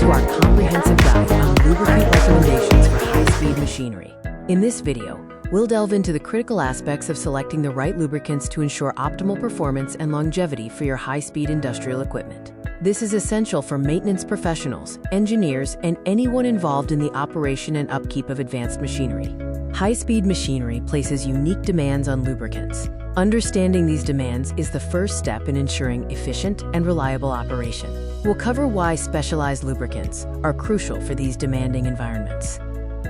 to our comprehensive guide on lubricant recommendations for high-speed machinery. In this video, we'll delve into the critical aspects of selecting the right lubricants to ensure optimal performance and longevity for your high-speed industrial equipment. This is essential for maintenance professionals, engineers, and anyone involved in the operation and upkeep of advanced machinery. High-speed machinery places unique demands on lubricants. Understanding these demands is the first step in ensuring efficient and reliable operation. We'll cover why specialized lubricants are crucial for these demanding environments.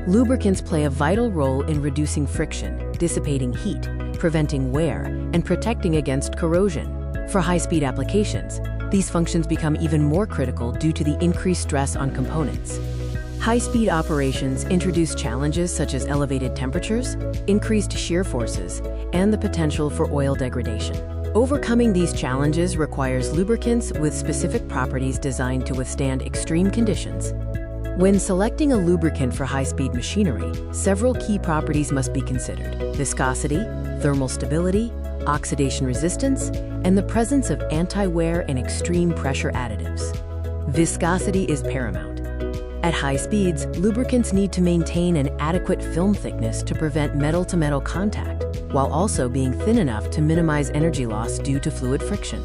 Lubricants play a vital role in reducing friction, dissipating heat, preventing wear, and protecting against corrosion. For high-speed applications, these functions become even more critical due to the increased stress on components. High-speed operations introduce challenges such as elevated temperatures, increased shear forces, and the potential for oil degradation. Overcoming these challenges requires lubricants with specific properties designed to withstand extreme conditions. When selecting a lubricant for high-speed machinery, several key properties must be considered: viscosity, thermal stability, oxidation resistance, and the presence of anti-wear and extreme pressure additives. Viscosity is paramount. At high speeds, lubricants need to maintain an adequate film thickness to prevent metal-to-metal contact, while also being thin enough to minimize energy loss due to fluid friction.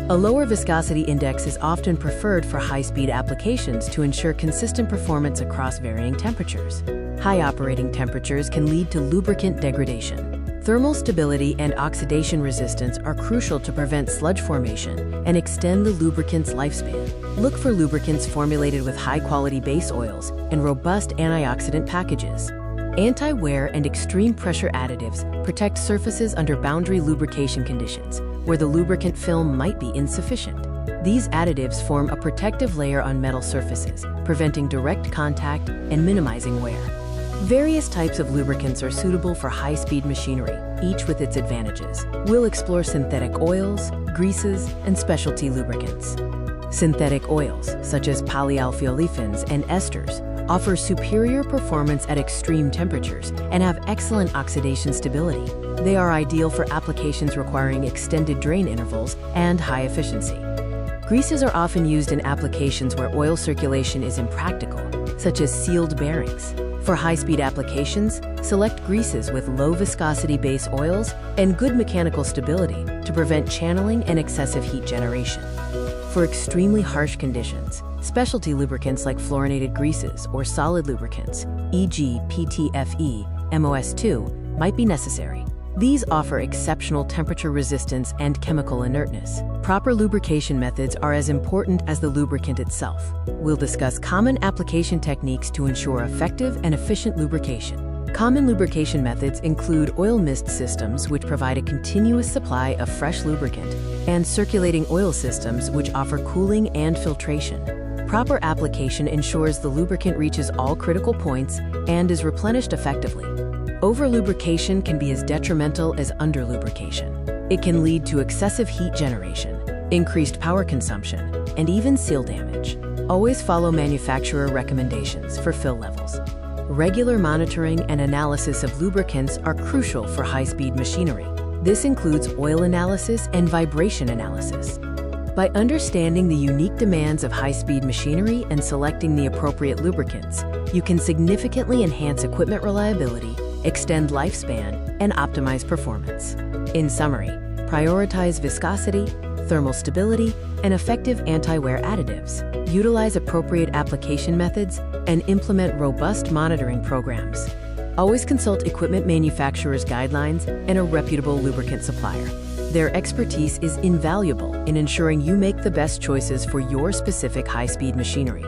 A lower viscosity index is often preferred for high-speed applications to ensure consistent performance across varying temperatures. High operating temperatures can lead to lubricant degradation. Thermal stability and oxidation resistance are crucial to prevent sludge formation and extend the lubricant's lifespan. Look for lubricants formulated with high-quality base oils and robust antioxidant packages. Anti-wear and extreme pressure additives protect surfaces under boundary lubrication conditions, where the lubricant film might be insufficient. These additives form a protective layer on metal surfaces, preventing direct contact and minimizing wear. Various types of lubricants are suitable for high-speed machinery, each with its advantages. We'll explore synthetic oils, greases, and specialty lubricants. Synthetic oils, such as polyalphaolefins and esters, offer superior performance at extreme temperatures and have excellent oxidation stability. They are ideal for applications requiring extended drain intervals and high efficiency. Greases are often used in applications where oil circulation is impractical, such as sealed bearings. For high-speed applications, select greases with low viscosity base oils and good mechanical stability to prevent channeling and excessive heat generation. For extremely harsh conditions, specialty lubricants like fluorinated greases or solid lubricants, e.g. PTFE, MOS2, might be necessary. These offer exceptional temperature resistance and chemical inertness. Proper lubrication methods are as important as the lubricant itself. We'll discuss common application techniques to ensure effective and efficient lubrication. Common lubrication methods include oil mist systems, which provide a continuous supply of fresh lubricant, and circulating oil systems, which offer cooling and filtration. Proper application ensures the lubricant reaches all critical points and is replenished effectively. Over-lubrication can be as detrimental as under-lubrication. It can lead to excessive heat generation, increased power consumption, and even seal damage. Always follow manufacturer recommendations for fill levels. Regular monitoring and analysis of lubricants are crucial for high-speed machinery. This includes oil analysis and vibration analysis. By understanding the unique demands of high-speed machinery and selecting the appropriate lubricants, you can significantly enhance equipment reliability, extend lifespan, and optimize performance. In summary, prioritize viscosity, thermal stability, and effective anti-wear additives. Utilize appropriate application methods and implement robust monitoring programs. Always consult equipment manufacturers' guidelines and a reputable lubricant supplier. Their expertise is invaluable in ensuring you make the best choices for your specific high-speed machinery.